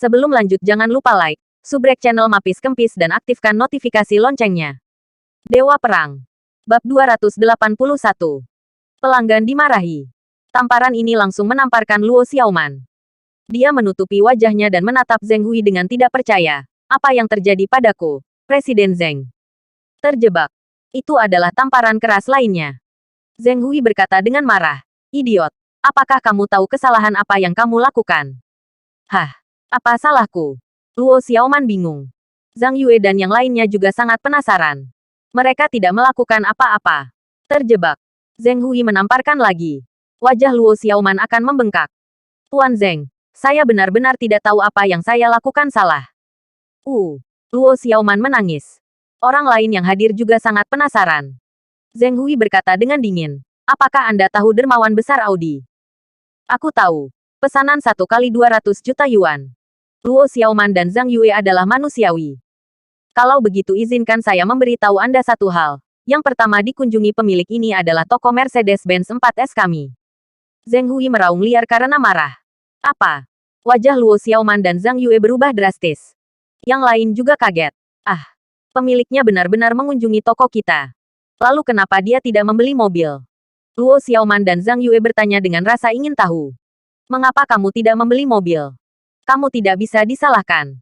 Sebelum lanjut jangan lupa like, subrek channel Mapis Kempis dan aktifkan notifikasi loncengnya. Dewa Perang. Bab 281. Pelanggan dimarahi. Tamparan ini langsung menamparkan Luo Xiaoman. Dia menutupi wajahnya dan menatap Zheng Hui dengan tidak percaya. Apa yang terjadi padaku, Presiden Zheng? Terjebak. Itu adalah tamparan keras lainnya. Zheng Hui berkata dengan marah. Idiot. Apakah kamu tahu kesalahan apa yang kamu lakukan? Hah? Apa salahku? Luo Xiaoman bingung. Zhang Yue dan yang lainnya juga sangat penasaran. Mereka tidak melakukan apa-apa. Terjebak. Zheng Hui menamparkan lagi. Wajah Luo Xiaoman akan membengkak. Tuan Zheng, saya benar-benar tidak tahu apa yang saya lakukan salah. Luo Xiaoman menangis. Orang lain yang hadir juga sangat penasaran. Zheng Hui berkata dengan dingin. Apakah Anda tahu dermawan besar Audi? Aku tahu. Pesanan 1 kali 200 juta yuan. Luo Xiaoman dan Zhang Yue adalah manusiawi. Kalau begitu izinkan saya memberitahu Anda satu hal. Yang pertama dikunjungi pemilik ini adalah toko Mercedes-Benz 4S kami. Zheng Hui meraung liar karena marah. Apa? Wajah Luo Xiaoman dan Zhang Yue berubah drastis. Yang lain juga kaget. Pemiliknya benar-benar mengunjungi toko kita. Lalu kenapa dia tidak membeli mobil? Luo Xiaoman dan Zhang Yue bertanya dengan rasa ingin tahu. Mengapa kamu tidak membeli mobil? Kamu tidak bisa disalahkan.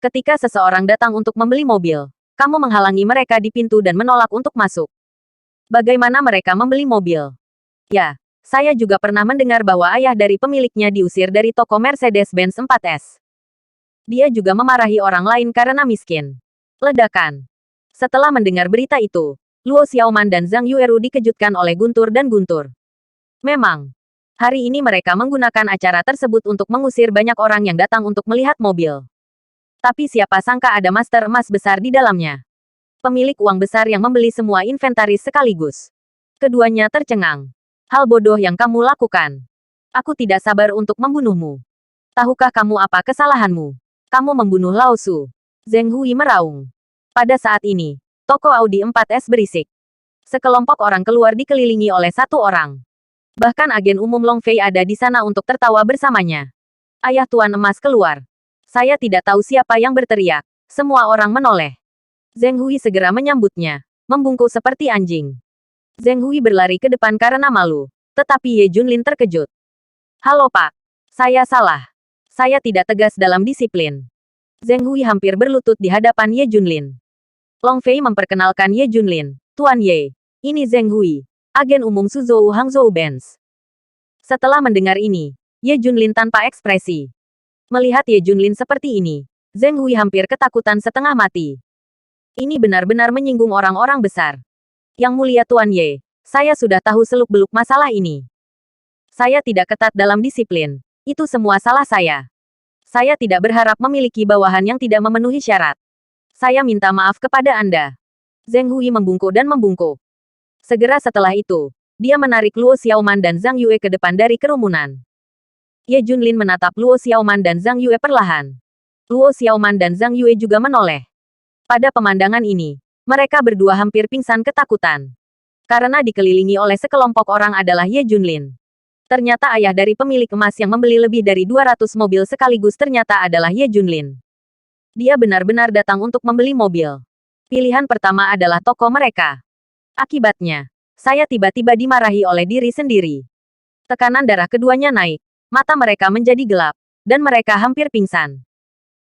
Ketika seseorang datang untuk membeli mobil, kamu menghalangi mereka di pintu dan menolak untuk masuk. Bagaimana mereka membeli mobil? Ya, saya juga pernah mendengar bahwa ayah dari pemiliknya diusir dari toko Mercedes-Benz 4S. Dia juga memarahi orang lain karena miskin. Ledakan. Setelah mendengar berita itu, Luo Xiaoman dan Zhang Yueru dikejutkan oleh Guntur dan Guntur. Memang, hari ini mereka menggunakan acara tersebut untuk mengusir banyak orang yang datang untuk melihat mobil. Tapi siapa sangka ada master emas besar di dalamnya. Pemilik uang besar yang membeli semua inventaris sekaligus. Keduanya tercengang. Hal bodoh yang kamu lakukan. Aku tidak sabar untuk membunuhmu. Tahukah kamu apa kesalahanmu? Kamu membunuh Lao Su. Zheng Hui meraung. Pada saat ini, toko Audi 4S berisik. Sekelompok orang keluar dikelilingi oleh satu orang. Bahkan agen umum Long Fei ada di sana untuk tertawa bersamanya. Ayah Tuan Emas keluar. Saya tidak tahu siapa yang berteriak. Semua orang menoleh. Zheng Hui segera menyambutnya. Membungkuk seperti anjing. Zheng Hui berlari ke depan karena malu. Tetapi Ye Junlin terkejut. Halo Pak. Saya salah. Saya tidak tegas dalam disiplin. Zheng Hui hampir berlutut di hadapan Ye Junlin. Long Fei memperkenalkan Ye Junlin. Tuan Ye. Ini Zheng Hui. Agen umum Suzhou Hangzhou Benz. Setelah mendengar ini, Ye Junlin tanpa ekspresi. Melihat Ye Junlin seperti ini, Zheng Hui hampir ketakutan setengah mati. Ini benar-benar menyinggung orang-orang besar. Yang mulia Tuan Ye, saya sudah tahu seluk-beluk masalah ini. Saya tidak ketat dalam disiplin. Itu semua salah saya. Saya tidak berharap memiliki bawahan yang tidak memenuhi syarat. Saya minta maaf kepada Anda. Zheng Hui membungkuk dan membungkuk. Segera setelah itu, dia menarik Luo Xiaoman dan Zhang Yue ke depan dari kerumunan. Ye Junlin menatap Luo Xiaoman dan Zhang Yue perlahan. Luo Xiaoman dan Zhang Yue juga menoleh. Pada pemandangan ini, mereka berdua hampir pingsan ketakutan. Karena dikelilingi oleh sekelompok orang adalah Ye Junlin. Ternyata ayah dari pemilik emas yang membeli lebih dari 200 mobil sekaligus ternyata adalah Ye Junlin. Dia benar-benar datang untuk membeli mobil. Pilihan pertama adalah toko mereka. Akibatnya, saya tiba-tiba dimarahi oleh diri sendiri. Tekanan darah keduanya naik, mata mereka menjadi gelap, dan mereka hampir pingsan.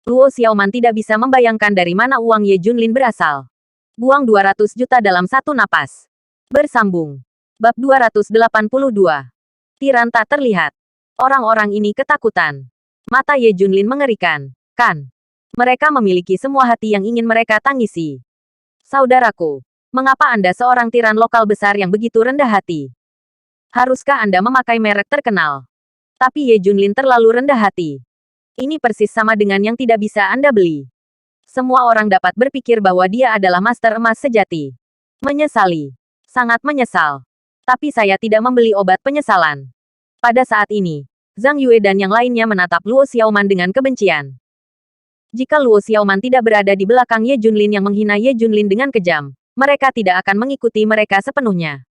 Luo Xiaoman tidak bisa membayangkan dari mana uang Ye Junlin berasal. Buang 200 juta dalam satu napas. Bersambung. Bab 282. Tiran tak terlihat. Orang-orang ini ketakutan. Mata Ye Junlin mengerikan. Kan? Mereka memiliki semua hati yang ingin mereka tangisi. Saudaraku. Mengapa Anda seorang tiran lokal besar yang begitu rendah hati? Haruskah Anda memakai merek terkenal? Tapi Ye Junlin terlalu rendah hati. Ini persis sama dengan yang tidak bisa Anda beli. Semua orang dapat berpikir bahwa dia adalah master emas sejati. Menyesali. Sangat menyesal. Tapi saya tidak membeli obat penyesalan. Pada saat ini, Zhang Yue dan yang lainnya menatap Luo Xiaoman dengan kebencian. Jika Luo Xiaoman tidak berada di belakang Ye Junlin yang menghina Ye Junlin dengan kejam, mereka tidak akan mengikuti mereka sepenuhnya.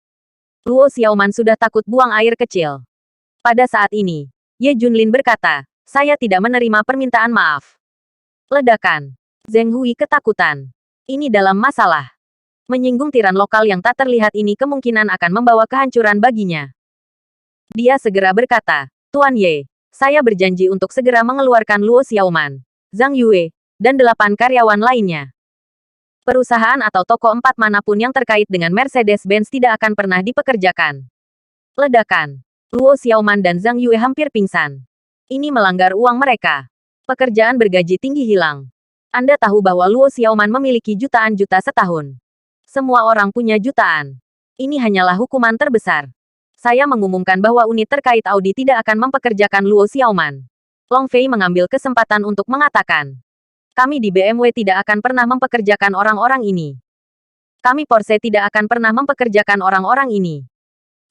Luo Xiaoman sudah takut buang air kecil. Pada saat ini, Ye Junlin berkata, Saya tidak menerima permintaan maaf. Ledakan. Zheng Hui ketakutan. Ini dalam masalah. Menyinggung tiran lokal yang tak terlihat ini kemungkinan akan membawa kehancuran baginya. Dia segera berkata, Tuan Ye, saya berjanji untuk segera mengeluarkan Luo Xiaoman, Zhang Yue, dan 8 karyawan lainnya. Perusahaan atau toko 4 manapun yang terkait dengan Mercedes-Benz tidak akan pernah dipekerjakan. Ledakan. Luo Xiaoman dan Zhang Yue hampir pingsan. Ini melanggar uang mereka. Pekerjaan bergaji tinggi hilang. Anda tahu bahwa Luo Xiaoman memiliki jutaan juta setahun. Semua orang punya jutaan. Ini hanyalah hukuman terbesar. Saya mengumumkan bahwa unit terkait Audi tidak akan mempekerjakan Luo Xiaoman. Long Fei mengambil kesempatan untuk mengatakan, kami di BMW tidak akan pernah mempekerjakan orang-orang ini. Kami Porsche tidak akan pernah mempekerjakan orang-orang ini.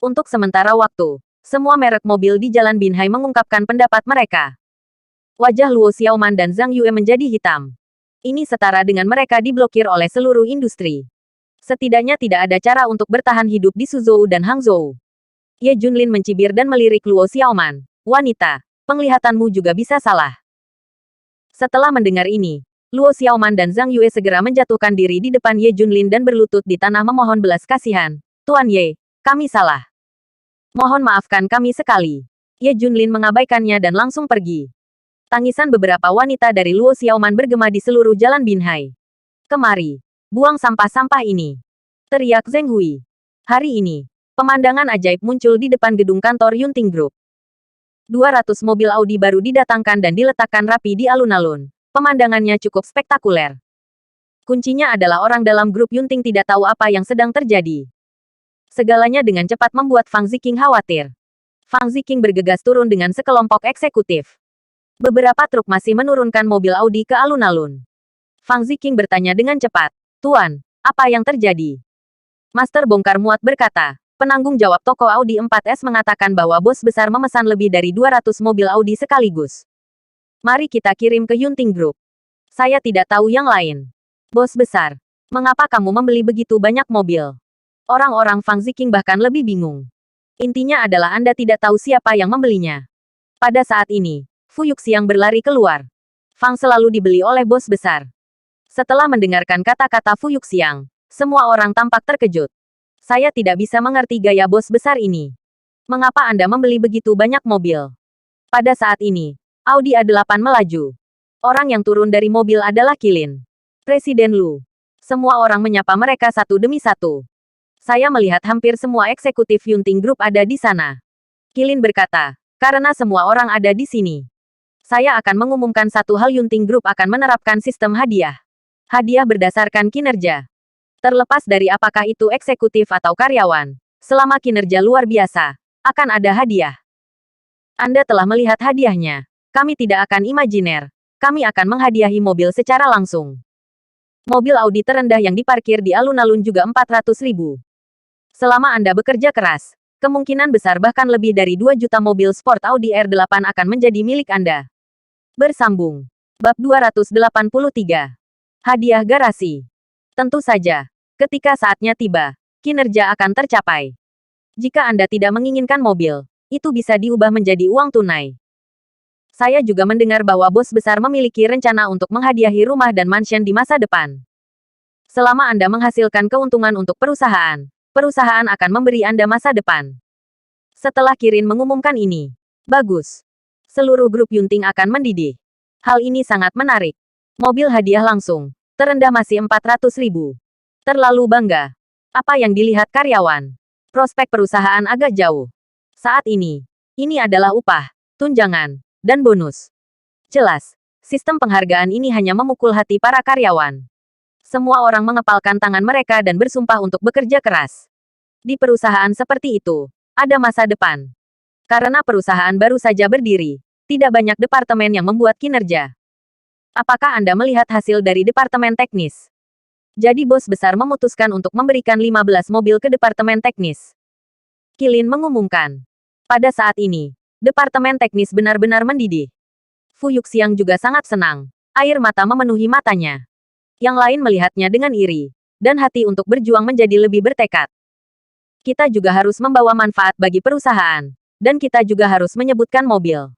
Untuk sementara waktu, semua merek mobil di Jalan Binhai mengungkapkan pendapat mereka. Wajah Luo Xiaoman dan Zhang Yue menjadi hitam. Ini setara dengan mereka diblokir oleh seluruh industri. Setidaknya tidak ada cara untuk bertahan hidup di Suzhou dan Hangzhou. Ye Junlin mencibir dan melirik Luo Xiaoman. Wanita, penglihatanmu juga bisa salah. Setelah mendengar ini, Luo Xiaoman dan Zhang Yue segera menjatuhkan diri di depan Ye Junlin dan berlutut di tanah memohon belas kasihan. Tuan Ye, kami salah. Mohon maafkan kami sekali. Ye Junlin mengabaikannya dan langsung pergi. Tangisan beberapa wanita dari Luo Xiaoman bergema di seluruh Jalan Binhai. Kemari. Buang sampah-sampah ini. Teriak Zheng Hui. Hari ini, pemandangan ajaib muncul di depan gedung kantor Yunting Group. 200 mobil Audi baru didatangkan dan diletakkan rapi di alun-alun. Pemandangannya cukup spektakuler. Kuncinya adalah orang dalam grup Yunting tidak tahu apa yang sedang terjadi. Segalanya dengan cepat membuat Fang Ziqing khawatir. Fang Ziqing bergegas turun dengan sekelompok eksekutif. Beberapa truk masih menurunkan mobil Audi ke alun-alun. Fang Ziqing bertanya dengan cepat. Tuan, apa yang terjadi? Master Bongkar Muat berkata, penanggung jawab toko Audi 4S mengatakan bahwa bos besar memesan lebih dari 200 mobil Audi sekaligus. Mari kita kirim ke Yunting Group. Saya tidak tahu yang lain. Bos besar, mengapa kamu membeli begitu banyak mobil? Orang-orang Fang Ziqing bahkan lebih bingung. Intinya adalah Anda tidak tahu siapa yang membelinya. Pada saat ini, Fu Yuxiang berlari keluar. Fang selalu dibeli oleh bos besar. Setelah mendengarkan kata-kata Fu Yuxiang, semua orang tampak terkejut. Saya tidak bisa mengerti gaya bos besar ini. Mengapa Anda membeli begitu banyak mobil? Pada saat ini, Audi A8 melaju. Orang yang turun dari mobil adalah Qilin. Presiden Lu. Semua orang menyapa mereka satu demi satu. Saya melihat hampir semua eksekutif Yunting Group ada di sana. Qilin berkata, karena semua orang ada di sini. Saya akan mengumumkan satu hal, Yunting Group akan menerapkan sistem hadiah. Hadiah berdasarkan kinerja. Terlepas dari apakah itu eksekutif atau karyawan, selama kinerja luar biasa, akan ada hadiah. Anda telah melihat hadiahnya. Kami tidak akan imajiner. Kami akan menghadiahi mobil secara langsung. Mobil Audi terendah yang diparkir di alun-alun juga 400.000. Selama Anda bekerja keras, kemungkinan besar bahkan lebih dari 2 juta mobil sport Audi R8 akan menjadi milik Anda. Bersambung. Bab 283. Hadiah garasi. Tentu saja, ketika saatnya tiba, kinerja akan tercapai. Jika Anda tidak menginginkan mobil, itu bisa diubah menjadi uang tunai. Saya juga mendengar bahwa bos besar memiliki rencana untuk menghadiahi rumah dan mansion di masa depan. Selama Anda menghasilkan keuntungan untuk perusahaan, perusahaan akan memberi Anda masa depan. Setelah Kirin mengumumkan ini, bagus. Seluruh grup Yunting akan mendidih. Hal ini sangat menarik. Mobil hadiah langsung. Terendah masih 400.000. Terlalu bangga. Apa yang dilihat karyawan? Prospek perusahaan agak jauh. Saat ini adalah upah, tunjangan, dan bonus. Jelas, sistem penghargaan ini hanya memukul hati para karyawan. Semua orang mengepalkan tangan mereka dan bersumpah untuk bekerja keras. Di perusahaan seperti itu, ada masa depan. Karena perusahaan baru saja berdiri, tidak banyak departemen yang membuat kinerja. Apakah Anda melihat hasil dari departemen teknis? Jadi bos besar memutuskan untuk memberikan 15 mobil ke departemen teknis. Qilin mengumumkan. Pada saat ini, departemen teknis benar-benar mendidih. Fu Yuxiang juga sangat senang. Air mata memenuhi matanya. Yang lain melihatnya dengan iri, dan hati untuk berjuang menjadi lebih bertekad. Kita juga harus membawa manfaat bagi perusahaan, dan kita juga harus menyebutkan mobil.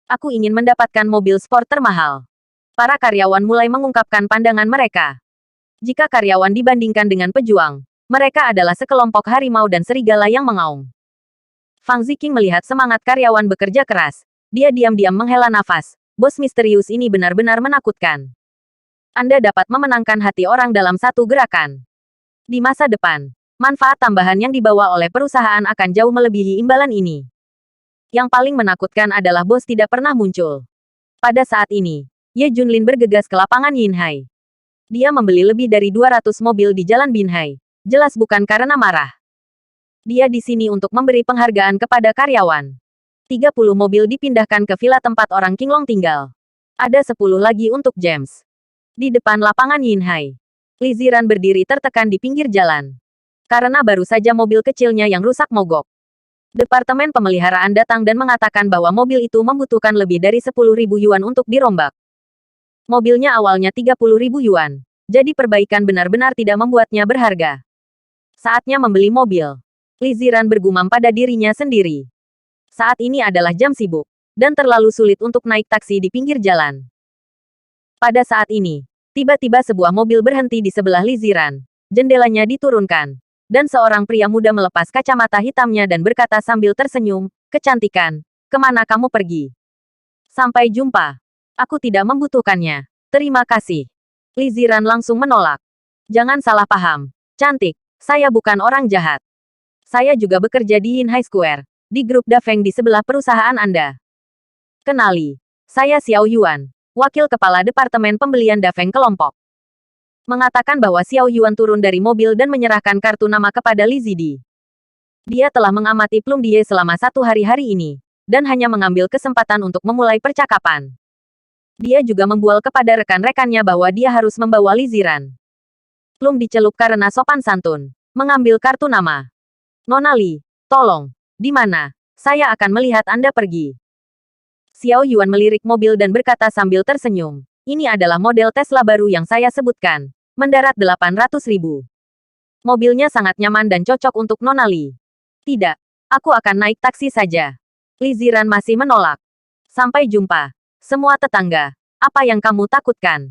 Aku ingin mendapatkan mobil sport termahal. Para karyawan mulai mengungkapkan pandangan mereka. Jika karyawan dibandingkan dengan pejuang, mereka adalah sekelompok harimau dan serigala yang mengaum. Fang Ziqing melihat semangat karyawan bekerja keras. Dia diam-diam menghela nafas. Bos misterius ini benar-benar menakutkan. Anda dapat memenangkan hati orang dalam satu gerakan. Di masa depan, manfaat tambahan yang dibawa oleh perusahaan akan jauh melebihi imbalan ini. Yang paling menakutkan adalah bos tidak pernah muncul. Pada saat ini, Ye Junlin bergegas ke lapangan Yinhai. Dia membeli lebih dari 200 mobil di Jalan Binhai. Jelas bukan karena marah. Dia di sini untuk memberi penghargaan kepada karyawan. 30 mobil dipindahkan ke villa tempat orang Qinglong tinggal. Ada 10 lagi untuk James. Di depan lapangan Yinhai, Li Ziran berdiri tertekan di pinggir jalan. Karena baru saja mobil kecilnya yang rusak mogok. Departemen pemeliharaan datang dan mengatakan bahwa mobil itu membutuhkan lebih dari 10.000 yuan untuk dirombak. Mobilnya awalnya 30.000 yuan. Jadi perbaikan benar-benar tidak membuatnya berharga. Saatnya membeli mobil. Li Ziran bergumam pada dirinya sendiri. Saat ini adalah jam sibuk. Dan terlalu sulit untuk naik taksi di pinggir jalan. Pada saat ini, tiba-tiba sebuah mobil berhenti di sebelah Li Ziran. Jendelanya diturunkan. Dan seorang pria muda melepas kacamata hitamnya dan berkata sambil tersenyum, "Kecantikan, kemana kamu pergi?" "Sampai jumpa. Aku tidak membutuhkannya. Terima kasih." Li Ziran langsung menolak. "Jangan salah paham. Cantik, saya bukan orang jahat. Saya juga bekerja di Yinhai Square, di grup Dafeng di sebelah perusahaan Anda. Kenali, saya Xiao Yuan, wakil kepala Departemen Pembelian Dafeng Kelompok." Mengatakan bahwa Xiao Yuan turun dari mobil dan menyerahkan kartu nama kepada Li Zidi. Dia telah mengamati Plum Die selama satu hari-hari ini, dan hanya mengambil kesempatan untuk memulai percakapan. Dia juga membual kepada rekan-rekannya bahwa dia harus membawa Li Ziran. Plum dicelup karena sopan santun, mengambil kartu nama. "Nona Li, tolong, di mana? Saya akan melihat Anda pergi." Xiao Yuan melirik mobil dan berkata sambil tersenyum, "Ini adalah model Tesla baru yang saya sebutkan. Mendarat 800.000. Mobilnya sangat nyaman dan cocok untuk Nona Li." "Tidak, aku akan naik taksi saja." Li Ziran masih menolak. "Sampai jumpa. Semua tetangga, apa yang kamu takutkan?"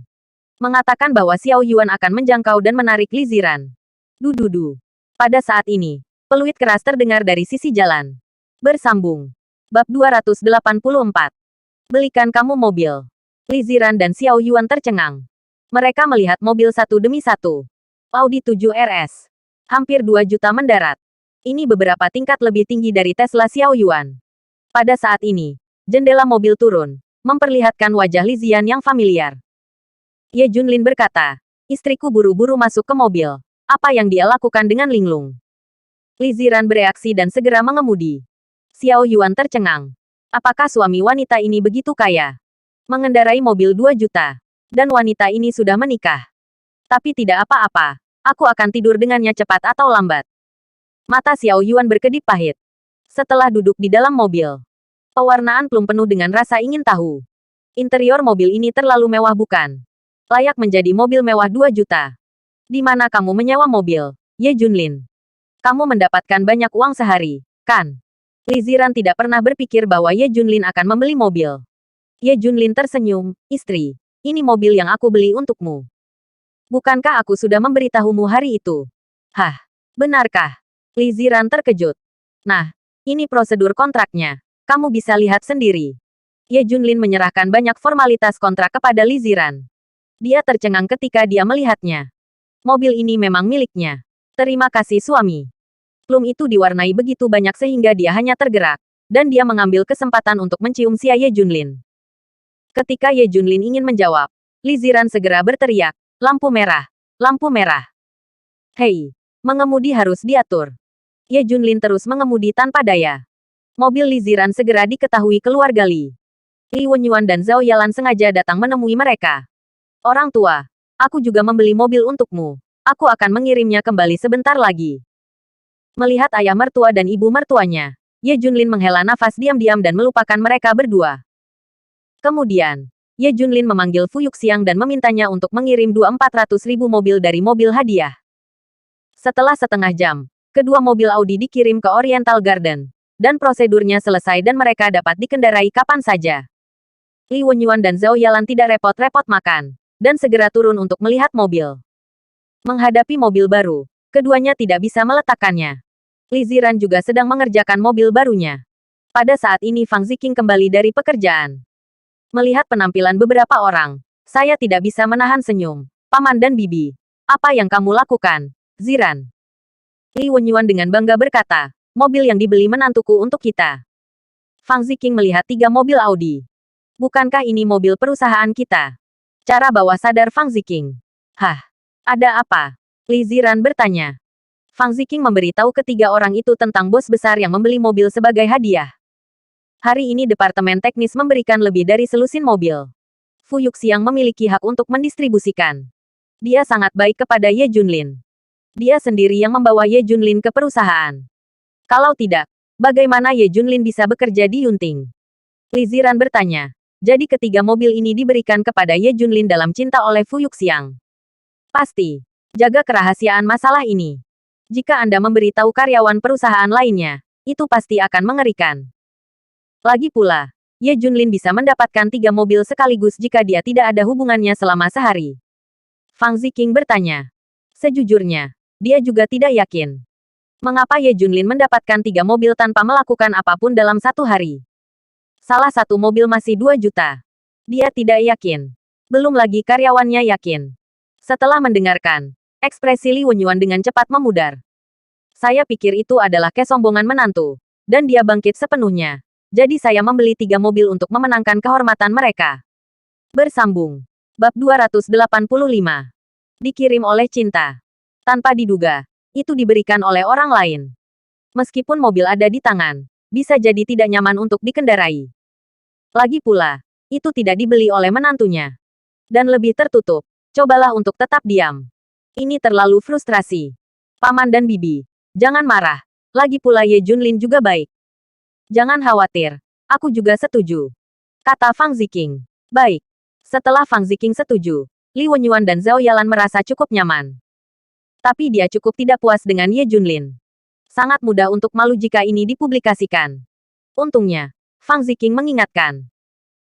Mengatakan bahwa Xiao Yuan akan menjangkau dan menarik Li Ziran. Dududu. Pada saat ini, peluit keras terdengar dari sisi jalan. Bersambung. Bab 284. Belikan kamu mobil. Li Ziran dan Xiao Yuan tercengang. Mereka melihat mobil satu demi satu. Audi 7 RS. Hampir 2 juta mendarat. Ini beberapa tingkat lebih tinggi dari Tesla Xiao Yuan. Pada saat ini, jendela mobil turun, memperlihatkan wajah Li Zian yang familiar. Ye Junlin berkata, "Istriku buru-buru masuk ke mobil. Apa yang dia lakukan dengan Linglung?" Li Ziran bereaksi dan segera mengemudi. Xiao Yuan tercengang. Apakah suami wanita ini begitu kaya? Mengendarai mobil 2 juta. Dan wanita ini sudah menikah. Tapi tidak apa-apa. Aku akan tidur dengannya cepat atau lambat. Mata Xiao Yuan berkedip pahit. Setelah duduk di dalam mobil, pewarnaan Plum penuh dengan rasa ingin tahu. Interior mobil ini terlalu mewah bukan? Layak menjadi mobil mewah 2 juta. Di mana kamu menyewa mobil, Ye Junlin? Kamu mendapatkan banyak uang sehari, kan? Li Ziran tidak pernah berpikir bahwa Ye Junlin akan membeli mobil. Ye Junlin tersenyum, "Istri, ini mobil yang aku beli untukmu. Bukankah aku sudah memberitahumu hari itu?" "Hah? Benarkah?" Li Ziran terkejut. "Nah, ini prosedur kontraknya. Kamu bisa lihat sendiri." Ye Junlin menyerahkan banyak formalitas kontrak kepada Li Ziran. Dia tercengang ketika dia melihatnya. Mobil ini memang miliknya. "Terima kasih suami." Plum itu diwarnai begitu banyak sehingga dia hanya tergerak. Dan dia mengambil kesempatan untuk mencium siah Ye Junlin. Ketika Ye Junlin ingin menjawab, Li Ziran segera berteriak, "Lampu merah! Lampu merah! Hei! Mengemudi harus diatur." Ye Junlin terus mengemudi tanpa daya. Mobil Li Ziran segera diketahui keluarga Li. Li Wenyuan dan Zhao Yalan sengaja datang menemui mereka. "Orang tua, aku juga membeli mobil untukmu. Aku akan mengirimnya kembali sebentar lagi." Melihat ayah mertua dan ibu mertuanya, Ye Junlin menghela nafas diam-diam dan melupakan mereka berdua. Kemudian, Ye Junlin memanggil Fu Yuxiang dan memintanya untuk mengirim 200.000 mobil dari mobil hadiah. Setelah setengah jam, kedua mobil Audi dikirim ke Oriental Garden. Dan prosedurnya selesai dan mereka dapat dikendarai kapan saja. Li Wenyuan dan Zhao Yalan tidak repot-repot makan, dan segera turun untuk melihat mobil. Menghadapi mobil baru, keduanya tidak bisa meletakkannya. Li Ziran juga sedang mengerjakan mobil barunya. Pada saat ini Fang Ziqing kembali dari pekerjaan. Melihat penampilan beberapa orang, saya tidak bisa menahan senyum. Paman dan Bibi, apa yang kamu lakukan, Ziran? Li Wenyuan dengan bangga berkata, mobil yang dibeli menantuku untuk kita. Fang Ziqing melihat 3 mobil Audi. Bukankah ini mobil perusahaan kita? Cara bawah sadar Fang Ziqing. Hah? Ada apa? Li Ziran bertanya. Fang Ziqing memberitahu ketiga orang itu tentang bos besar yang membeli mobil sebagai hadiah. Hari ini Departemen Teknis memberikan lebih dari selusin mobil. Fu Yuxiang memiliki hak untuk mendistribusikan. Dia sangat baik kepada Ye Junlin. Dia sendiri yang membawa Ye Junlin ke perusahaan. Kalau tidak, bagaimana Ye Junlin bisa bekerja di Yunting? Li Ziran bertanya. Jadi ketiga mobil ini diberikan kepada Ye Junlin dalam cinta oleh Fu Yuxiang. Pasti. Jaga kerahasiaan masalah ini. Jika Anda memberitahu karyawan perusahaan lainnya, itu pasti akan mengerikan. Lagi pula, Ye Junlin bisa mendapatkan 3 mobil sekaligus jika dia tidak ada hubungannya selama sehari. Fang Ziqing bertanya. Sejujurnya, dia juga tidak yakin. Mengapa Ye Junlin mendapatkan 3 mobil tanpa melakukan apapun dalam satu hari? Salah satu mobil masih 2 juta. Dia tidak yakin. Belum lagi karyawannya yakin. Setelah mendengarkan, ekspresi Li Wenyuan dengan cepat memudar. Saya pikir itu adalah kesombongan menantu. Dan dia bangkit sepenuhnya. Jadi saya membeli 3 mobil untuk memenangkan kehormatan mereka. Bersambung. Bab 285. Dikirim oleh cinta. Tanpa diduga, itu diberikan oleh orang lain. Meskipun mobil ada di tangan, bisa jadi tidak nyaman untuk dikendarai. Lagi pula, itu tidak dibeli oleh menantunya. Dan lebih tertutup, cobalah untuk tetap diam. Ini terlalu frustrasi. Paman dan Bibi, jangan marah. Lagi pula Ye Junlin juga baik. Jangan khawatir, aku juga setuju. Kata Fang Ziqing. Baik. Setelah Fang Ziqing setuju, Li Wenyuan dan Zhao Yalan merasa cukup nyaman. Tapi dia cukup tidak puas dengan Ye Junlin. Sangat mudah untuk malu jika ini dipublikasikan. Untungnya, Fang Ziqing mengingatkan.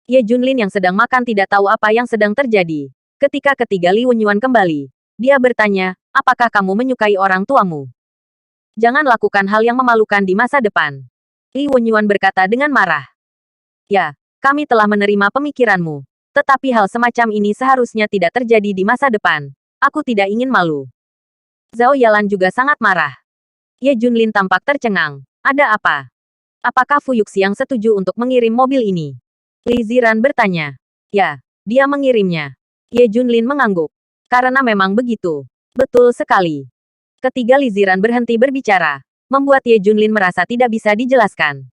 Ye Junlin yang sedang makan tidak tahu apa yang sedang terjadi. Ketika ketiga Li Wenyuan kembali, dia bertanya, apakah kamu menyukai orang tuamu? Jangan lakukan hal yang memalukan di masa depan. Li Wenyuan berkata dengan marah. Ya, kami telah menerima pemikiranmu. Tetapi hal semacam ini seharusnya tidak terjadi di masa depan. Aku tidak ingin malu. Zhao Yalan juga sangat marah. Ye Junlin tampak tercengang. Ada apa? Apakah Fu Yuxiang setuju untuk mengirim mobil ini? Li Ziran bertanya. Ya, dia mengirimnya. Ye Junlin mengangguk. Karena memang begitu. Betul sekali. Ketiga Li Ziran berhenti berbicara. Membuat Ye Junlin merasa tidak bisa dijelaskan.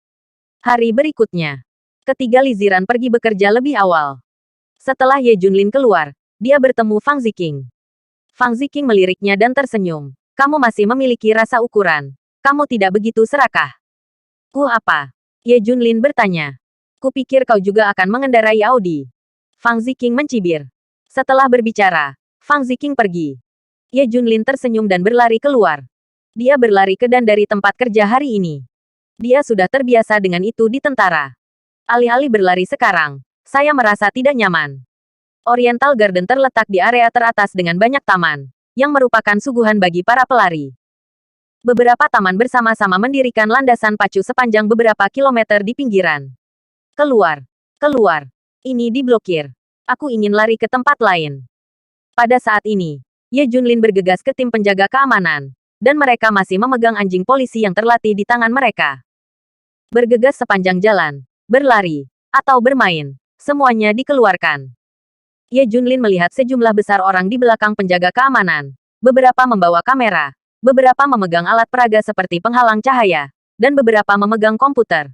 Hari berikutnya, ketiga Li Ziran pergi bekerja lebih awal. Setelah Ye Junlin keluar, dia bertemu Fang Ziqing. Fang Ziqing meliriknya dan tersenyum. Kamu masih memiliki rasa ukuran. Kamu tidak begitu serakah. Apa? Ye Junlin bertanya. Kupikir kau juga akan mengendarai Audi. Fang Ziqing mencibir. Setelah berbicara, Fang Ziqing pergi. Ye Junlin tersenyum dan berlari keluar. Dia berlari ke dan dari tempat kerja hari ini. Dia sudah terbiasa dengan itu di tentara. Alih-alih berlari sekarang, saya merasa tidak nyaman. Oriental Garden terletak di area teratas dengan banyak taman, yang merupakan suguhan bagi para pelari. Beberapa taman bersama-sama mendirikan landasan pacu sepanjang beberapa kilometer di pinggiran. Keluar. Keluar. Ini diblokir. Aku ingin lari ke tempat lain. Pada saat ini, Ye Junlin bergegas ke tim penjaga keamanan. Dan mereka masih memegang anjing polisi yang terlatih di tangan mereka. Bergegas sepanjang jalan, berlari, atau bermain, semuanya dikeluarkan. Ye Junlin melihat sejumlah besar orang di belakang penjaga keamanan. Beberapa membawa kamera, beberapa memegang alat peraga seperti penghalang cahaya, dan beberapa memegang komputer.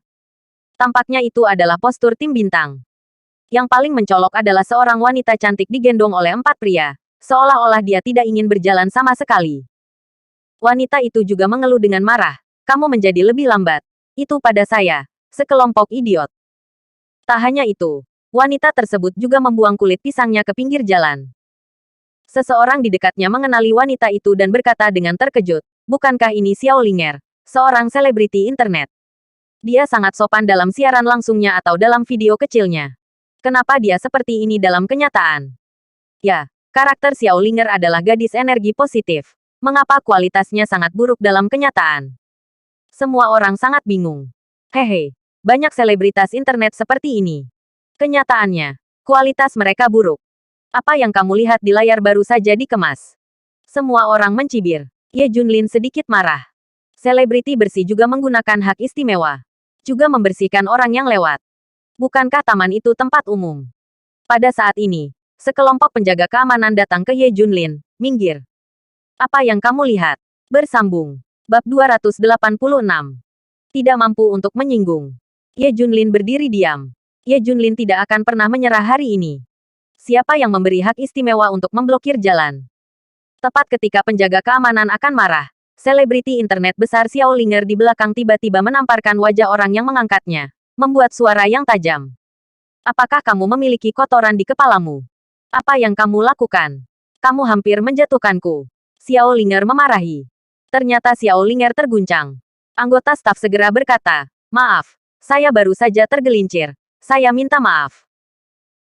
Tampaknya itu adalah postur tim bintang. Yang paling mencolok adalah seorang wanita cantik digendong oleh 4 pria, seolah-olah dia tidak ingin berjalan sama sekali. Wanita itu juga mengeluh dengan marah. Kamu menjadi lebih lambat. Itu pada saya, sekelompok idiot. Tak hanya itu, wanita tersebut juga membuang kulit pisangnya ke pinggir jalan. Seseorang di dekatnya mengenali wanita itu dan berkata dengan terkejut, bukankah ini Xiao Linger, seorang selebriti internet? Dia sangat sopan dalam siaran langsungnya atau dalam video kecilnya. Kenapa dia seperti ini dalam kenyataan? Ya, karakter Xiao Linger adalah gadis energi positif. Mengapa kualitasnya sangat buruk dalam kenyataan? Semua orang sangat bingung. Hehe, banyak selebritas internet seperti ini. Kenyataannya, kualitas mereka buruk. Apa yang kamu lihat di layar baru saja dikemas. Semua orang mencibir. Ye Junlin sedikit marah. Selebriti bersih juga menggunakan hak istimewa. Juga membersihkan orang yang lewat. Bukankah taman itu tempat umum? Pada saat ini, sekelompok penjaga keamanan datang ke Ye Junlin. Minggir. Apa yang kamu lihat? Bersambung. Bab 286. Tidak mampu untuk menyinggung. Ye Junlin berdiri diam. Ye Junlin tidak akan pernah menyerah hari ini. Siapa yang memberi hak istimewa untuk memblokir jalan? Tepat ketika penjaga keamanan akan marah, selebriti internet besar Xiao Linger di belakang tiba-tiba menamparkan wajah orang yang mengangkatnya, membuat suara yang tajam. Apakah kamu memiliki kotoran di kepalamu? Apa yang kamu lakukan? Kamu hampir menjatuhkanku. Xiao Linger memarahi. Ternyata Xiao Linger terguncang. Anggota staf segera berkata, maaf, saya baru saja tergelincir. Saya minta maaf.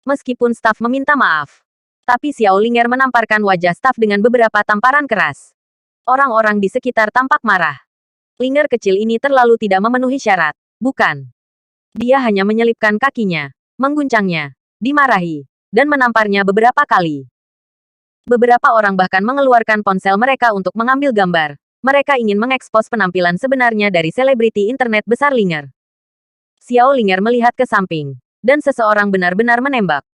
Meskipun staf meminta maaf, tapi Xiao Linger menamparkan wajah staf dengan beberapa tamparan keras. Orang-orang di sekitar tampak marah. Linger kecil ini terlalu tidak memenuhi syarat, bukan? Dia hanya menyelipkan kakinya, mengguncangnya, dimarahi, dan menamparnya beberapa kali. Beberapa orang bahkan mengeluarkan ponsel mereka untuk mengambil gambar. Mereka ingin mengekspos penampilan sebenarnya dari selebriti internet besar Linger. Xiao Linger melihat ke samping, dan seseorang benar-benar menembak.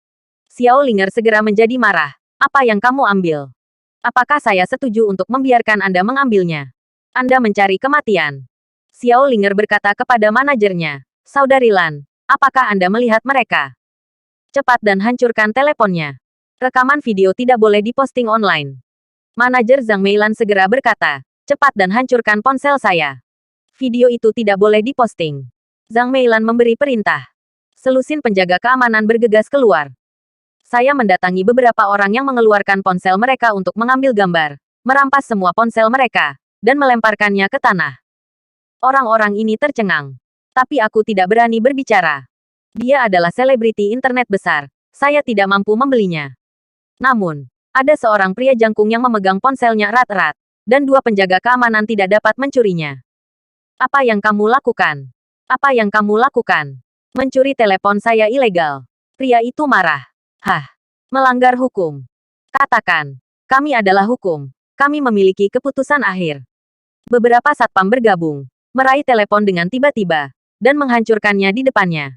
Xiao Linger segera menjadi marah. Apa yang kamu ambil? Apakah saya setuju untuk membiarkan Anda mengambilnya? Anda mencari kematian. Xiao Linger berkata kepada manajernya, Saudari Lan, apakah Anda melihat mereka? Cepat dan hancurkan teleponnya. Rekaman video tidak boleh diposting online. Manajer Zhang Meilan segera berkata, cepat dan hancurkan ponsel saya. Video itu tidak boleh diposting. Zhang Meilan memberi perintah. Selusin penjaga keamanan bergegas keluar. Saya mendatangi beberapa orang yang mengeluarkan ponsel mereka untuk mengambil gambar, merampas semua ponsel mereka, dan melemparkannya ke tanah. Orang-orang ini tercengang. Tapi aku tidak berani berbicara. Dia adalah selebriti internet besar. Saya tidak mampu membelinya. Namun, ada seorang pria jangkung yang memegang ponselnya erat-erat, dan dua penjaga keamanan tidak dapat mencurinya. Apa yang kamu lakukan? Apa yang kamu lakukan? Mencuri telepon saya ilegal. Pria itu marah. Hah, melanggar hukum. Katakan, kami adalah hukum. Kami memiliki keputusan akhir. Beberapa satpam bergabung, meraih telepon dengan tiba-tiba, dan menghancurkannya di depannya.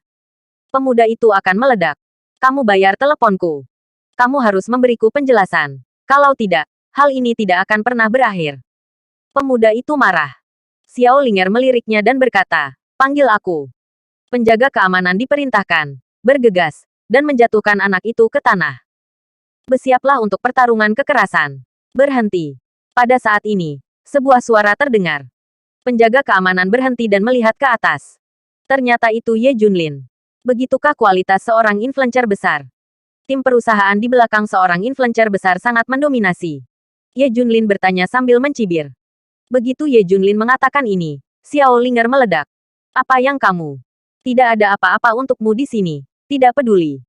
Pemuda itu akan meledak. Kamu bayar teleponku. Kamu harus memberiku penjelasan. Kalau tidak, hal ini tidak akan pernah berakhir. Pemuda itu marah. Xiao Linger meliriknya dan berkata, panggil aku. Penjaga keamanan diperintahkan, bergegas, dan menjatuhkan anak itu ke tanah. Bersiaplah untuk pertarungan kekerasan. Berhenti. Pada saat ini, sebuah suara terdengar. Penjaga keamanan berhenti dan melihat ke atas. Ternyata itu Ye Junlin. Begitukah kualitas seorang influencer besar? Tim perusahaan di belakang seorang influencer besar sangat mendominasi. Ye Junlin bertanya sambil mencibir. Begitu Ye Junlin mengatakan ini, Xiao Linger meledak. Apa yang kamu? Tidak ada apa-apa untukmu di sini. Tidak peduli.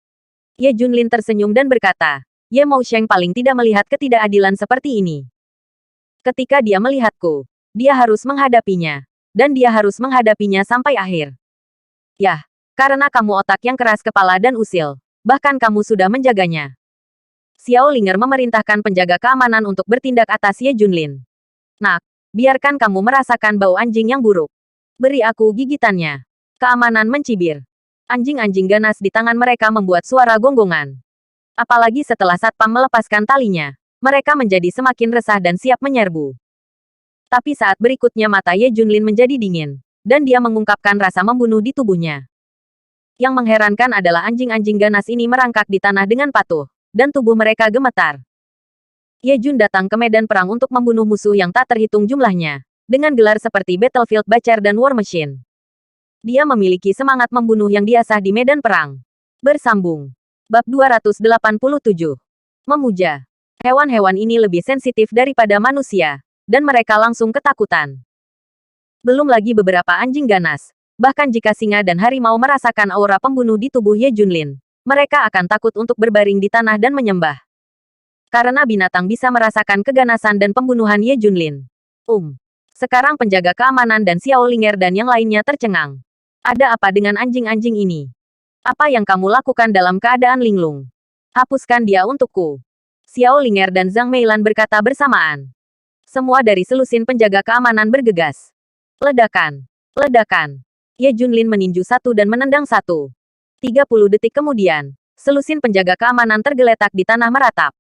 Ye Junlin tersenyum dan berkata, Ye Mousheng paling tidak melihat ketidakadilan seperti ini. Ketika dia melihatku, dia harus menghadapinya. Dan dia harus menghadapinya sampai akhir. Yah, karena kamu otak yang keras kepala dan usil. Bahkan kamu sudah menjaganya. Xiao Linger memerintahkan penjaga keamanan untuk bertindak atas Ye Junlin. Nak, biarkan kamu merasakan bau anjing yang buruk. Beri aku gigitannya. Keamanan mencibir. Anjing-anjing ganas di tangan mereka membuat suara gonggongan. Apalagi setelah satpam melepaskan talinya, mereka menjadi semakin resah dan siap menyerbu. Tapi saat berikutnya mata Ye Junlin menjadi dingin, dan dia mengungkapkan rasa membunuh di tubuhnya. Yang mengherankan adalah anjing-anjing ganas ini merangkak di tanah dengan patuh, dan tubuh mereka gemetar. Ye Jun datang ke medan perang untuk membunuh musuh yang tak terhitung jumlahnya, dengan gelar seperti Battlefield Butcher dan War Machine. Dia memiliki semangat membunuh yang diasah di medan perang. Bersambung. Bab 287. Memuja. Hewan-hewan ini lebih sensitif daripada manusia, dan mereka langsung ketakutan. Belum lagi beberapa anjing ganas. Bahkan jika singa dan harimau merasakan aura pembunuh di tubuh Ye Junlin, mereka akan takut untuk berbaring di tanah dan menyembah. Karena binatang bisa merasakan keganasan dan pembunuhan Ye Junlin. Sekarang penjaga keamanan dan Xiao Linger dan yang lainnya tercengang. Ada apa dengan anjing-anjing ini? Apa yang kamu lakukan dalam keadaan linglung? Hapuskan dia untukku. Xiao Linger dan Zhang Meilan berkata bersamaan. Semua dari selusin penjaga keamanan bergegas. Ledakan. Ledakan. Ye Junlin meninju satu dan menendang satu. 30 detik kemudian, selusin penjaga keamanan tergeletak di tanah meratap.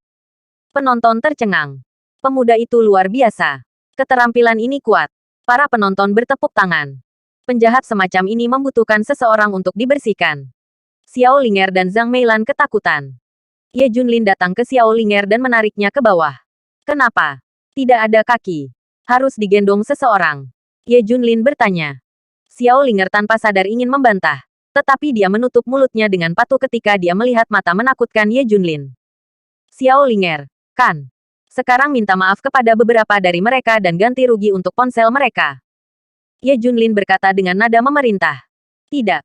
Penonton tercengang. Pemuda itu luar biasa. Keterampilan ini kuat. Para penonton bertepuk tangan. Penjahat semacam ini membutuhkan seseorang untuk dibersihkan. Xiao Linger dan Zhang Meilan ketakutan. Ye Junlin datang ke Xiao Linger dan menariknya ke bawah. Kenapa? Tidak ada kaki. Harus digendong seseorang. Ye Junlin bertanya. Xiao Linger tanpa sadar ingin membantah. Tetapi dia menutup mulutnya dengan patuh ketika dia melihat mata menakutkan Ye Junlin. Xiao Linger, kan? Sekarang minta maaf kepada beberapa dari mereka dan ganti rugi untuk ponsel mereka. Ye Junlin berkata dengan nada memerintah. Tidak,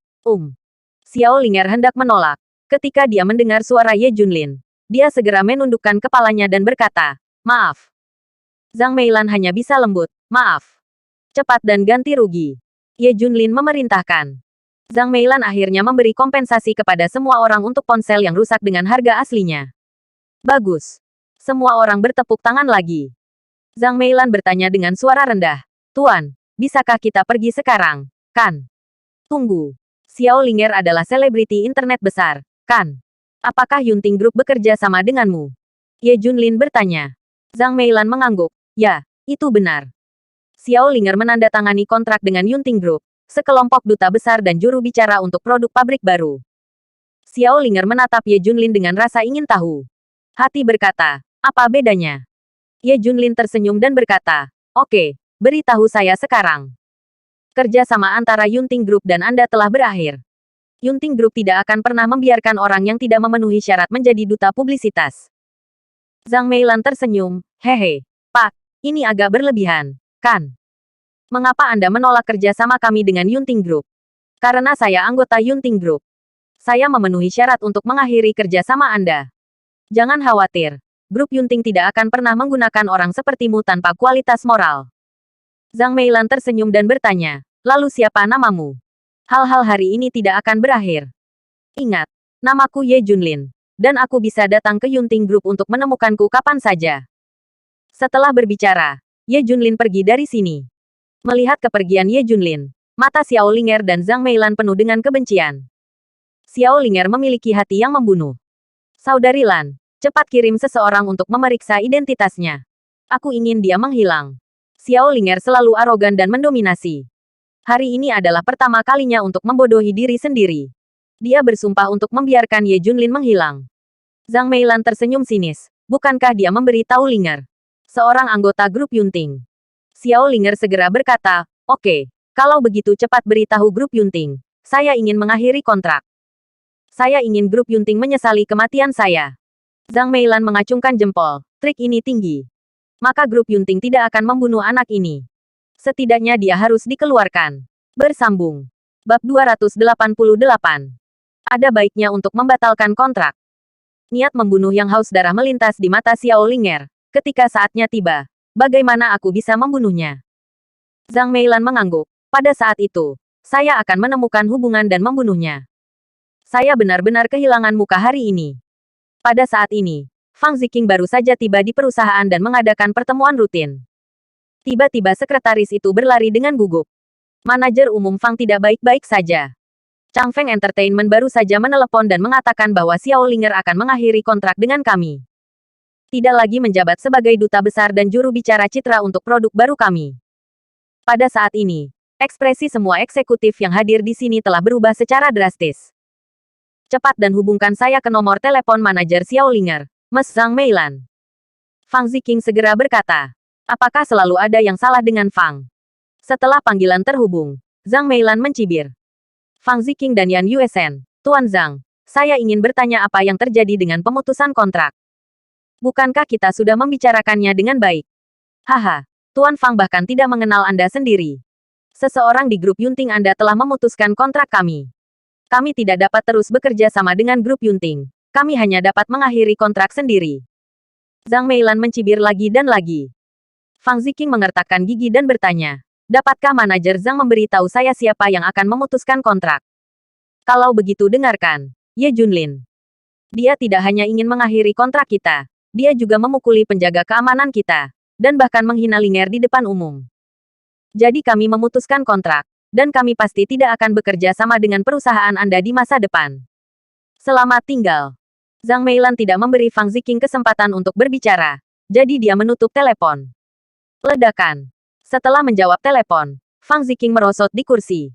Xiao Linger hendak menolak. Ketika dia mendengar suara Ye Junlin, dia segera menundukkan kepalanya dan berkata, maaf. Zhang Meilan hanya bisa lembut, maaf. Cepat dan ganti rugi. Ye Junlin memerintahkan. Zhang Meilan akhirnya memberi kompensasi kepada semua orang untuk ponsel yang rusak dengan harga aslinya. Bagus. Semua orang bertepuk tangan lagi. Zhang Meilan bertanya dengan suara rendah. Tuan, bisakah kita pergi sekarang, kan? Tunggu. Xiao Linger adalah selebriti internet besar, kan? Apakah Yunting Group bekerja sama denganmu? Ye Junlin bertanya. Zhang Meilan mengangguk. Ya, itu benar. Xiao Linger menandatangani kontrak dengan Yunting Group, sekelompok duta besar dan juru bicara untuk produk pabrik baru. Xiao Linger menatap Ye Junlin dengan rasa ingin tahu. Hati berkata, apa bedanya? Ye Junlin tersenyum dan berkata, oke, beritahu saya sekarang. Kerja sama antara Yunting Group dan Anda telah berakhir. Yunting Group tidak akan pernah membiarkan orang yang tidak memenuhi syarat menjadi duta publisitas. Zhang Meilan tersenyum, hehe, Pak, ini agak berlebihan. Kan? Mengapa Anda menolak kerja sama kami dengan Yunting Group? Karena saya anggota Yunting Group. Saya memenuhi syarat untuk mengakhiri kerja sama Anda. Jangan khawatir. Grup Yunting tidak akan pernah menggunakan orang sepertimu tanpa kualitas moral. Zhang Meilan tersenyum dan bertanya, lalu siapa namamu? Hal-hal hari ini tidak akan berakhir. Ingat, namaku Ye Junlin. Dan aku bisa datang ke Yunting Group untuk menemukanku kapan saja. Setelah berbicara, Ye Junlin pergi dari sini. Melihat kepergian Ye Junlin, mata Xiao Linger dan Zhang Meilan penuh dengan kebencian. Xiao Linger memiliki hati yang membunuh. Saudari Lan, cepat kirim seseorang untuk memeriksa identitasnya. Aku ingin dia menghilang. Xiao Linger selalu arogan dan mendominasi. Hari ini adalah pertama kalinya untuk membodohi diri sendiri. Dia bersumpah untuk membiarkan Ye Junlin menghilang. Zhang Meilan tersenyum sinis. Bukankah dia memberi tahu Linger? Seorang anggota grup Yunting. Xiao Linger segera berkata, oke, kalau begitu cepat beritahu grup Yunting. Saya ingin mengakhiri kontrak. Saya ingin grup Yunting menyesali kematian saya. Zhang Meilan mengacungkan jempol. Trik ini tinggi. Maka grup Yunting tidak akan membunuh anak ini. Setidaknya dia harus dikeluarkan. Bersambung. Bab 288. Ada baiknya untuk membatalkan kontrak. Niat membunuh yang haus darah melintas di mata Xiao Linger. Ketika saatnya tiba, bagaimana aku bisa membunuhnya? Zhang Meilan mengangguk. Pada saat itu, saya akan menemukan hubungan dan membunuhnya. Saya benar-benar kehilangan muka hari ini. Pada saat ini, Fang Ziqing baru saja tiba di perusahaan dan mengadakan pertemuan rutin. Tiba-tiba sekretaris itu berlari dengan gugup. Manajer umum Fang tidak baik-baik saja. Changfeng Entertainment baru saja menelepon dan mengatakan bahwa Xiao Linger akan mengakhiri kontrak dengan kami. Tidak lagi menjabat sebagai duta besar dan juru bicara citra untuk produk baru kami. Pada saat ini, ekspresi semua eksekutif yang hadir di sini telah berubah secara drastis. Cepat dan hubungkan saya ke nomor telepon manajer Xiao Linger, Ms. Zhang Meilan. Fang Ziqing segera berkata, apakah selalu ada yang salah dengan Fang? Setelah panggilan terhubung, Zhang Meilan mencibir. Fang Ziqing dan Yan Yuesen, Tuan Zhang, saya ingin bertanya apa yang terjadi dengan pemutusan kontrak. Bukankah kita sudah membicarakannya dengan baik? Haha, Tuan Fang bahkan tidak mengenal Anda sendiri. Seseorang di grup Yunting Anda telah memutuskan kontrak kami. Kami tidak dapat terus bekerja sama dengan grup Yunting. Kami hanya dapat mengakhiri kontrak sendiri. Zhang Meilan mencibir lagi dan lagi. Fang Ziqing mengertakkan gigi dan bertanya, dapatkah manajer Zhang memberitahu saya siapa yang akan memutuskan kontrak? Kalau begitu dengarkan, Ye Junlin. Dia tidak hanya ingin mengakhiri kontrak kita, dia juga memukuli penjaga keamanan kita, dan bahkan menghina Linger di depan umum. Jadi kami memutuskan kontrak, dan kami pasti tidak akan bekerja sama dengan perusahaan Anda di masa depan. Selamat tinggal. Zhang Meilan tidak memberi Fang Ziqing kesempatan untuk berbicara, jadi dia menutup telepon. Ledakan. Setelah menjawab telepon, Fang Ziqing merosot di kursi.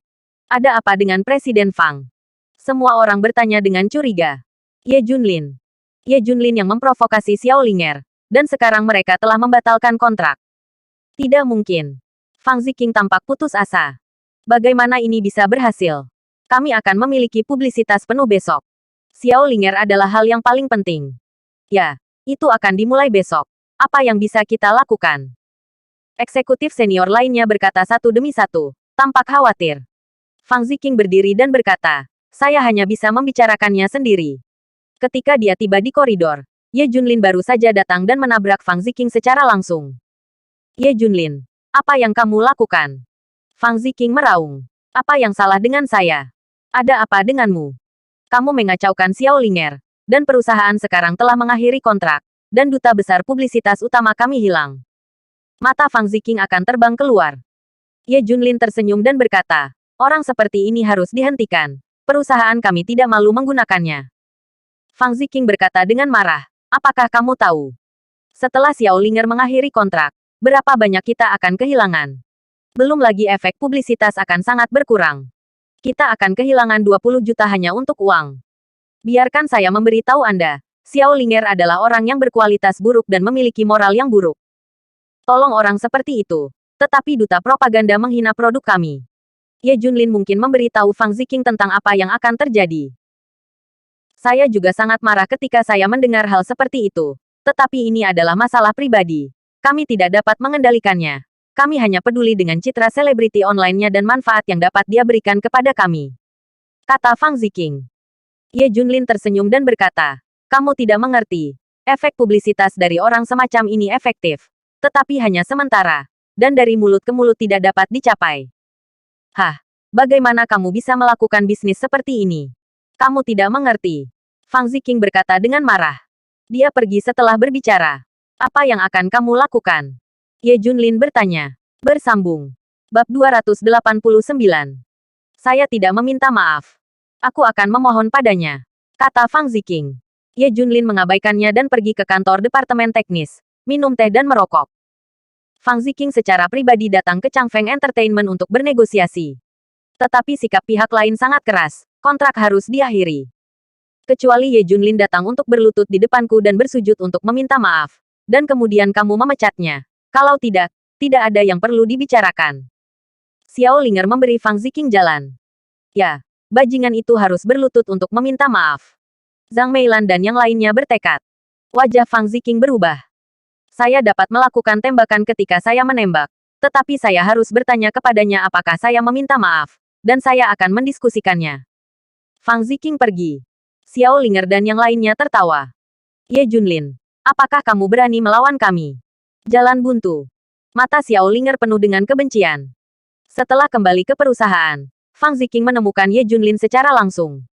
Ada apa dengan Presiden Fang? Semua orang bertanya dengan curiga. Ye Junlin. Ye Junlin yang memprovokasi Xiao Linger, dan sekarang mereka telah membatalkan kontrak. Tidak mungkin. Fang Ziqing tampak putus asa. Bagaimana ini bisa berhasil? Kami akan memiliki publisitas penuh besok. Xiao Linger adalah hal yang paling penting. Ya, itu akan dimulai besok. Apa yang bisa kita lakukan? Eksekutif senior lainnya berkata satu demi satu, tampak khawatir. Fang Ziqing berdiri dan berkata, saya hanya bisa membicarakannya sendiri. Ketika dia tiba di koridor, Ye Junlin baru saja datang dan menabrak Fang Ziqing secara langsung. Ye Junlin, apa yang kamu lakukan? Fang Ziqing meraung. Apa yang salah dengan saya? Ada apa denganmu? Kamu mengacaukan Xiao Linger, dan perusahaan sekarang telah mengakhiri kontrak, dan duta besar publisitas utama kami hilang. Mata Fang Ziqing akan terbang keluar. Ye Junlin tersenyum dan berkata, orang seperti ini harus dihentikan. Perusahaan kami tidak malu menggunakannya. Fang Ziqing berkata dengan marah, apakah kamu tahu? Setelah Xiao Linger mengakhiri kontrak, berapa banyak kita akan kehilangan? Belum lagi efek publisitas akan sangat berkurang. Kita akan kehilangan 20 juta hanya untuk uang. Biarkan saya memberitahu Anda, Xiao Linger adalah orang yang berkualitas buruk dan memiliki moral yang buruk. Tolong orang seperti itu. Tetapi duta propaganda menghina produk kami. Ye Junlin mungkin memberitahu Fang Ziqing tentang apa yang akan terjadi. Saya juga sangat marah ketika saya mendengar hal seperti itu. Tetapi ini adalah masalah pribadi. Kami tidak dapat mengendalikannya. Kami hanya peduli dengan citra selebriti online-nya dan manfaat yang dapat dia berikan kepada kami. Kata Fang Ziqing. Ye Junlin tersenyum dan berkata, kamu tidak mengerti. Efek publisitas dari orang semacam ini efektif. Tetapi hanya sementara. Dan dari mulut ke mulut tidak dapat dicapai. Hah, bagaimana kamu bisa melakukan bisnis seperti ini? Kamu tidak mengerti. Fang Ziqing berkata dengan marah. Dia pergi setelah berbicara. Apa yang akan kamu lakukan? Ye Junlin bertanya. Bersambung. Bab 289. Saya tidak meminta maaf. Aku akan memohon padanya. Kata Fang Ziqing. Ye Junlin mengabaikannya dan pergi ke kantor departemen teknis, minum teh dan merokok. Fang Ziqing secara pribadi datang ke Changfeng Entertainment untuk bernegosiasi. Tetapi sikap pihak lain sangat keras, kontrak harus diakhiri. Kecuali Ye Junlin datang untuk berlutut di depanku dan bersujud untuk meminta maaf. Dan kemudian kamu memecatnya. Kalau tidak, tidak ada yang perlu dibicarakan. Xiao Linger memberi Fang Ziqing jalan. Ya, bajingan itu harus berlutut untuk meminta maaf. Zhang Meilan dan yang lainnya bertekad. Wajah Fang Ziqing berubah. Saya dapat melakukan tembakan ketika saya menembak. Tetapi saya harus bertanya kepadanya apakah saya meminta maaf. Dan saya akan mendiskusikannya. Fang Ziqing pergi. Xiao Linger dan yang lainnya tertawa. Ye Junlin, apakah kamu berani melawan kami? Jalan buntu. Mata Xiao Linger penuh dengan kebencian. Setelah kembali ke perusahaan, Fang Ziqing menemukan Ye Junlin secara langsung.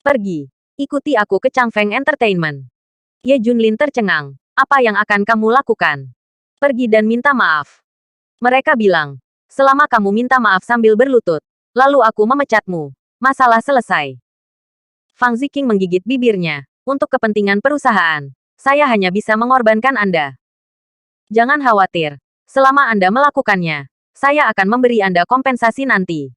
Pergi. Ikuti aku ke Changfeng Entertainment. Ye Junlin tercengang. Apa yang akan kamu lakukan? Pergi dan minta maaf. Mereka bilang, selama kamu minta maaf sambil berlutut, lalu aku memecatmu. Masalah selesai. Fang Ziqing menggigit bibirnya. Untuk kepentingan perusahaan, saya hanya bisa mengorbankan Anda. Jangan khawatir. Selama Anda melakukannya, saya akan memberi Anda kompensasi nanti.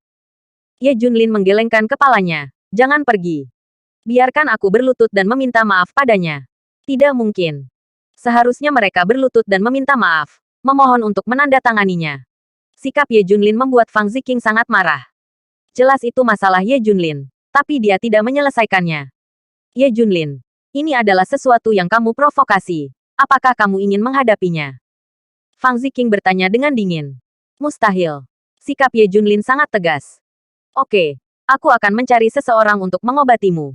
Ye Junlin menggelengkan kepalanya. Jangan pergi. Biarkan aku berlutut dan meminta maaf padanya. Tidak mungkin. Seharusnya mereka berlutut dan meminta maaf. Memohon untuk menandatanganinya. Sikap Ye Junlin membuat Fang Ziqing sangat marah. Jelas itu masalah Ye Junlin. Tapi dia tidak menyelesaikannya. Ye Junlin. Ini adalah sesuatu yang kamu provokasi. Apakah kamu ingin menghadapinya? Fang Ziqing bertanya dengan dingin. Mustahil. Sikap Ye Junlin sangat tegas. Oke. Aku akan mencari seseorang untuk mengobatimu.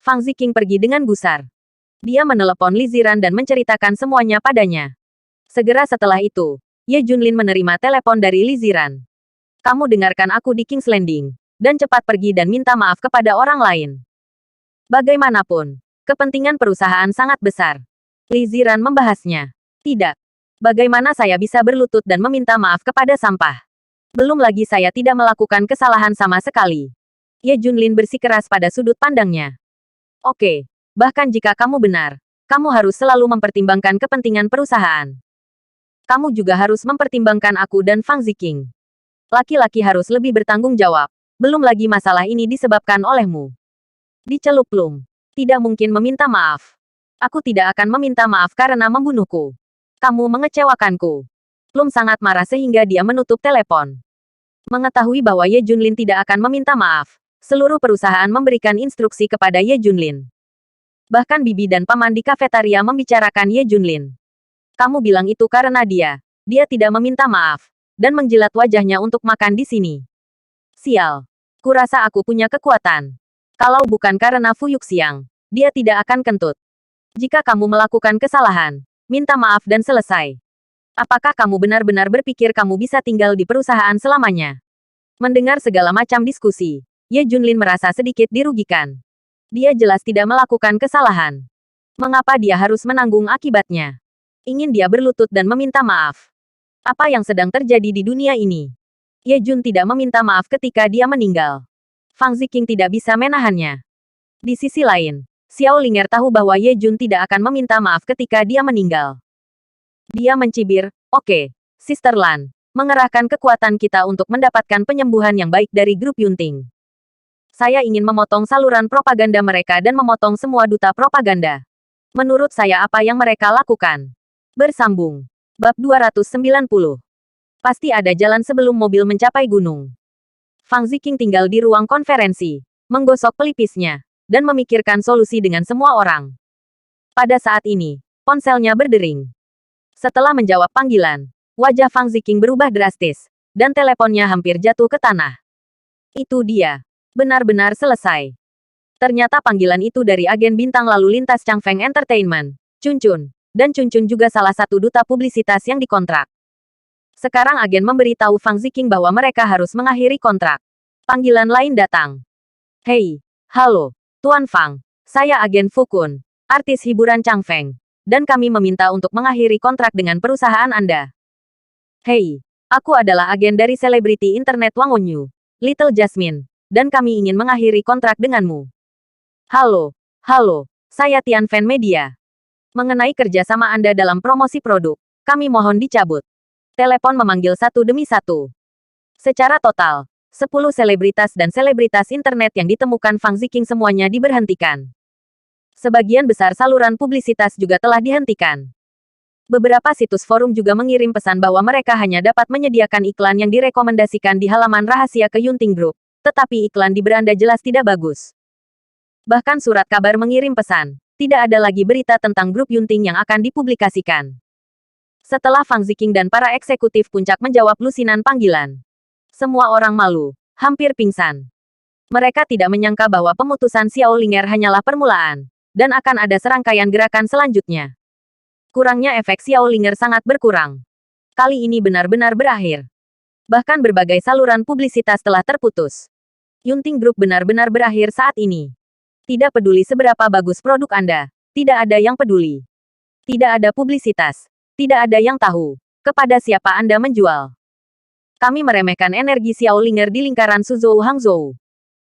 Fang Ziqing pergi dengan gusar. Dia menelepon Li Ziran dan menceritakan semuanya padanya. Segera setelah itu, Ye Junlin menerima telepon dari Li Ziran. Kamu dengarkan aku di King's Landing, dan cepat pergi dan minta maaf kepada orang lain. Bagaimanapun, kepentingan perusahaan sangat besar. Li Ziran membahasnya. Tidak. Bagaimana saya bisa berlutut dan meminta maaf kepada sampah? Belum lagi saya tidak melakukan kesalahan sama sekali. Ye Junlin bersikeras pada sudut pandangnya. Oke, bahkan jika kamu benar, kamu harus selalu mempertimbangkan kepentingan perusahaan. Kamu juga harus mempertimbangkan aku dan Fang Ziqing. Laki-laki harus lebih bertanggung jawab. Belum lagi masalah ini disebabkan olehmu. Dicelup Plum. Tidak mungkin meminta maaf. Aku tidak akan meminta maaf karena membunuhku. Kamu mengecewakanku. Plum sangat marah sehingga dia menutup telepon. Mengetahui bahwa Ye Junlin tidak akan meminta maaf, seluruh perusahaan memberikan instruksi kepada Ye Junlin. Bahkan bibi dan paman di kafetaria membicarakan Ye Junlin. Kamu bilang itu karena dia tidak meminta maaf, dan menjilat wajahnya untuk makan di sini. Sial. Kurasa aku punya kekuatan. Kalau bukan karena Fu Yuxiang, dia tidak akan kentut. Jika kamu melakukan kesalahan, minta maaf dan selesai. Apakah kamu benar-benar berpikir kamu bisa tinggal di perusahaan selamanya? Mendengar segala macam diskusi, Ye Junlin merasa sedikit dirugikan. Dia jelas tidak melakukan kesalahan. Mengapa dia harus menanggung akibatnya? Ingin dia berlutut dan meminta maaf. Apa yang sedang terjadi di dunia ini? Ye Jun tidak meminta maaf ketika dia meninggal. Fang Ziqing tidak bisa menahannya. Di sisi lain, Xiao Linger tahu bahwa Ye Jun tidak akan meminta maaf ketika dia meninggal. Dia mencibir, "Oke, Sister Lan, mengerahkan kekuatan kita untuk mendapatkan penyembuhan yang baik dari grup Yunting. Saya ingin memotong saluran propaganda mereka dan memotong semua duta propaganda. Menurut saya apa yang mereka lakukan?" Bersambung. Bab 290. Pasti ada jalan sebelum mobil mencapai gunung. Fang Ziqing tinggal di ruang konferensi, menggosok pelipisnya, dan memikirkan solusi dengan semua orang. Pada saat ini, ponselnya berdering. Setelah menjawab panggilan, wajah Fang Ziqing berubah drastis, dan teleponnya hampir jatuh ke tanah. Itu dia. Benar-benar selesai. Ternyata panggilan itu dari agen bintang lalu lintas Changfeng Entertainment, Chun Chun, dan Chun Chun juga salah satu duta publisitas yang dikontrak. Sekarang agen memberitahu Fang Ziqing bahwa mereka harus mengakhiri kontrak. Panggilan lain datang. Hei, halo, Tuan Fang, saya agen Fukun, artis hiburan Changfeng, dan kami meminta untuk mengakhiri kontrak dengan perusahaan Anda. Hei, aku adalah agen dari selebriti internet Wang Wenyu, Little Jasmine, dan kami ingin mengakhiri kontrak denganmu. Halo, saya Tian Fan Media. Mengenai kerjasama Anda dalam promosi produk, kami mohon dicabut. Telepon memanggil satu demi satu. Secara total, 10 selebritas dan selebritas internet yang ditemukan Fang Ziqing semuanya diberhentikan. Sebagian besar saluran publisitas juga telah dihentikan. Beberapa situs forum juga mengirim pesan bahwa mereka hanya dapat menyediakan iklan yang direkomendasikan di halaman rahasia ke Yunting Group, tetapi iklan di beranda jelas tidak bagus. Bahkan surat kabar mengirim pesan, tidak ada lagi berita tentang grup Yunting yang akan dipublikasikan. Setelah Fang Ziqing dan para eksekutif puncak menjawab lusinan panggilan, semua orang malu, hampir pingsan. Mereka tidak menyangka bahwa pemutusan Xiao Linger hanyalah permulaan, dan akan ada serangkaian gerakan selanjutnya. Kurangnya efek Xiao Linger sangat berkurang. Kali ini benar-benar berakhir. Bahkan berbagai saluran publisitas telah terputus. Yunting Group benar-benar berakhir saat ini. Tidak peduli seberapa bagus produk Anda, tidak ada yang peduli. Tidak ada publisitas, tidak ada yang tahu kepada siapa Anda menjual. Kami meremehkan energi Xiao Linger di lingkaran Suzhou Hangzhou.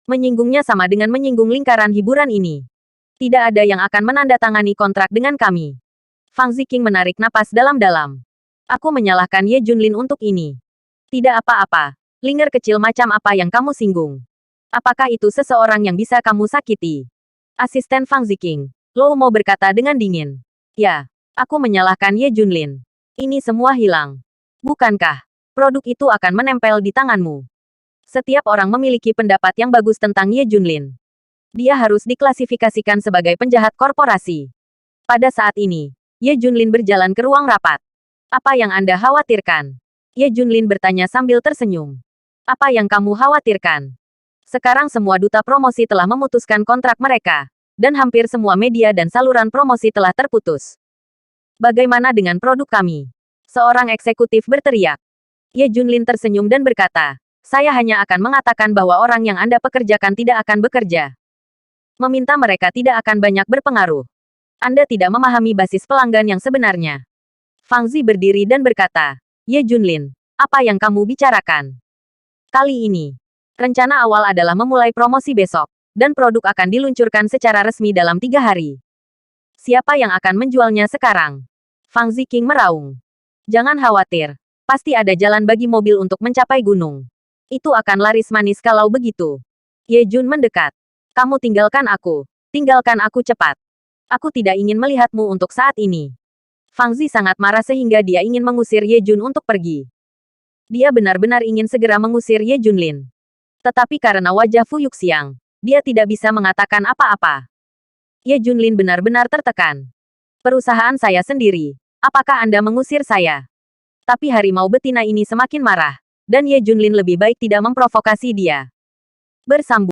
Menyinggungnya sama dengan menyinggung lingkaran hiburan ini. Tidak ada yang akan menandatangani kontrak dengan kami. Fang Ziqing menarik napas dalam-dalam. Aku menyalahkan Ye Junlin untuk ini. Tidak apa-apa. Linger kecil macam apa yang kamu singgung? Apakah itu seseorang yang bisa kamu sakiti? Asisten Fang Ziqing, Lou Mo berkata dengan dingin. Ya, aku menyalahkan Ye Junlin. Ini semua hilang. Bukankah produk itu akan menempel di tanganmu? Setiap orang memiliki pendapat yang bagus tentang Ye Junlin. Dia harus diklasifikasikan sebagai penjahat korporasi. Pada saat ini, Ye Junlin berjalan ke ruang rapat. Apa yang Anda khawatirkan? Ye Junlin bertanya sambil tersenyum. Apa yang kamu khawatirkan? Sekarang semua duta promosi telah memutuskan kontrak mereka, dan hampir semua media dan saluran promosi telah terputus. Bagaimana dengan produk kami? Seorang eksekutif berteriak. Ye Junlin tersenyum dan berkata, saya hanya akan mengatakan bahwa orang yang Anda pekerjakan tidak akan bekerja. Meminta mereka tidak akan banyak berpengaruh. Anda tidak memahami basis pelanggan yang sebenarnya. Fang Zi berdiri dan berkata, Ye Junlin, apa yang kamu bicarakan? Kali ini, rencana awal adalah memulai promosi besok, dan produk akan diluncurkan secara resmi dalam 3 hari. Siapa yang akan menjualnya sekarang? Fang Ziqing meraung. Jangan khawatir. Pasti ada jalan bagi mobil untuk mencapai gunung. Itu akan laris manis kalau begitu. Ye Jun mendekat. Kamu tinggalkan aku. Tinggalkan aku cepat. Aku tidak ingin melihatmu untuk saat ini. Fang Zi sangat marah sehingga dia ingin mengusir Ye Jun untuk pergi. Dia benar-benar ingin segera mengusir Ye Junlin. Tetapi karena wajah Fu Yuxiang, dia tidak bisa mengatakan apa-apa. Ye Junlin benar-benar tertekan. Perusahaan saya sendiri. Apakah Anda mengusir saya? Tapi harimau betina ini semakin marah, dan Ye Junlin lebih baik tidak memprovokasi dia. Bersambung.